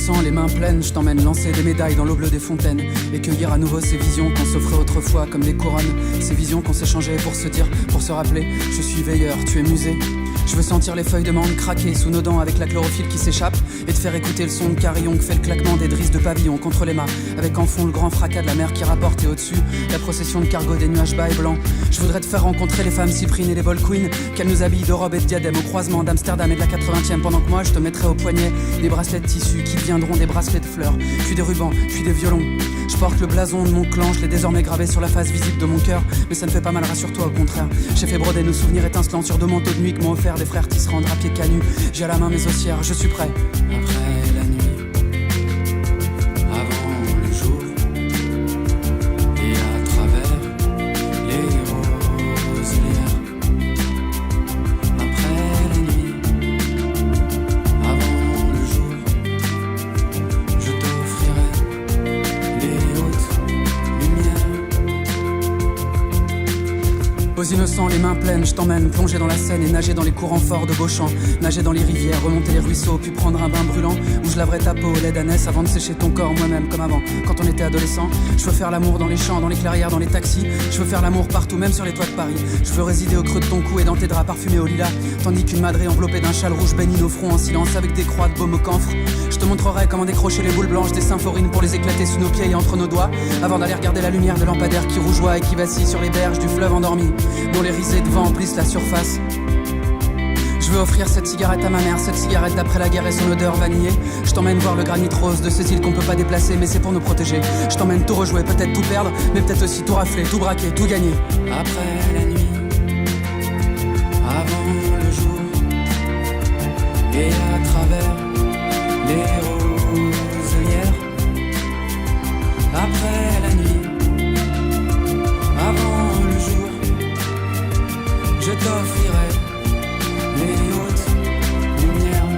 Innocent, les mains pleines, je t'emmène lancer des médailles dans l'eau bleue des fontaines et cueillir à nouveau ces visions qu'on s'offrait autrefois comme des couronnes. Ces visions qu'on s'échangeait pour se dire, pour se rappeler, je suis veilleur, tu es musée. Je veux sentir les feuilles de mangue craquer sous nos dents avec la chlorophylle qui s'échappe et te faire écouter le son de carillon que fait le claquement des drisses de pavillon contre les mâts, avec en fond le grand fracas de la mer qui rapporte et au-dessus la procession de cargo des nuages bas et blancs. Je voudrais te faire rencontrer les femmes cyprines et les ball queens, qu'elles nous habillent de robes et de diadèmes au croisement d'Amsterdam et de la 80e, pendant que moi je te mettrai au poignet des bracelets de tissu qui deviendront des bracelets de fleurs, puis des rubans, puis des violons. Je porte le blason de mon clan, je l'ai désormais gravé sur la face visible de mon cœur, mais ça ne fait pas mal, rassure-toi, au contraire. J'ai fait broder nos souvenirs étincelants sur deux manteaux de nuit que m'ont offert des frères tisserands drapiers canus. J'ai à la main mes ossières, je suis prêt. Après la nuit, avant le jour, et à travers les roselières. Après la nuit, avant le jour, je t'offrirai les hautes lumières. Aux innocents, les mains pleines, je t'emmène plonger dans la Seine et nager dans les courants forts de Beauchamp, nager dans les rivières, remonter les ruisseaux, puis prendre un bain brûlant où je laverai ta peau au lait d'ânesse avant de sécher ton corps moi-même comme avant, quand on était adolescent. Je veux faire l'amour dans les champs, dans les clairières, dans les taxis. Je veux faire l'amour partout, même sur les toits de Paris. Je veux résider au creux de ton cou et dans tes draps parfumés au lilas, tandis qu'une madrée enveloppée d'un châle rouge baigne nos fronts en silence avec des croix de baume au camphre. Je te montrerai comment décrocher les boules blanches des symphorines pour les éclater sous nos pieds et entre nos doigts, avant d'aller regarder la lumière de lampadaire qui rougeoie et qui vacille sur les berges du fleuve endormi, dont les risées de vent emplissent la surface. Je veux offrir cette cigarette à ma mère, cette cigarette d'après la guerre et son odeur vanillée. Je t'emmène voir le granit rose de ces îles qu'on peut pas déplacer, mais c'est pour nous protéger. Je t'emmène tout rejouer, peut-être tout perdre, mais peut-être aussi tout rafler, tout braquer, tout gagner. Après la nuit, avant le jour, et à travers les roselières. Après la nuit, avant le jour, je t'offrirai les hautes lumières.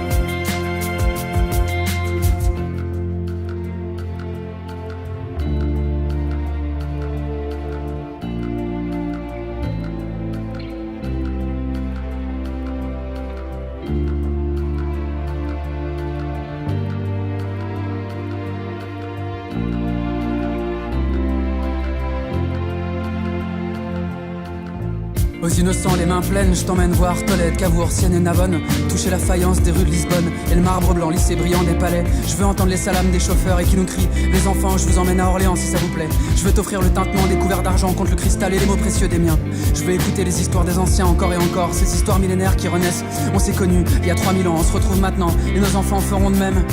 Aux innocents, les mains pleines, je t'emmène voir Tolède, Cavour, Sienne et Navone, toucher la faïence des rues de Lisbonne et le marbre blanc lissé brillant des palais. Je veux entendre les salames des chauffeurs et qui nous crient: les enfants, je vous emmène à Orléans si ça vous plaît. Je veux t'offrir le tintement des couverts d'argent contre le cristal et les mots précieux des miens. Je veux écouter les histoires des anciens encore et encore, ces histoires millénaires qui renaissent. On s'est connus il y a 3000 ans, on se retrouve maintenant et nos enfants feront de même.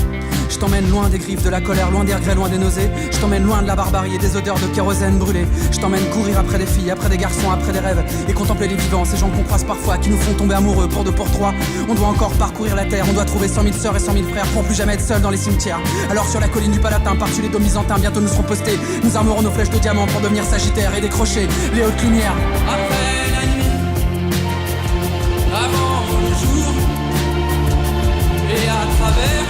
Je t'emmène loin des griffes de la colère, loin des regrets, loin des nausées. Je t'emmène loin de la barbarie et des odeurs de kérosène brûlé. Je t'emmène courir après des filles, après des garçons, après des rêves et contempler les vivants, ces gens qu'on croise parfois, qui nous font tomber amoureux pour deux, pour trois. On doit encore parcourir la terre, on doit trouver 100 000 sœurs et 100 000 frères pour plus jamais être seuls dans les cimetières. Alors sur la colline du Palatin, par-dessus les dômes byzantins, bientôt nous serons postés. Nous armerons nos flèches de diamant pour devenir sagittaires et décrocher les hautes lumières. Après la nuit, avant le jour, et à travers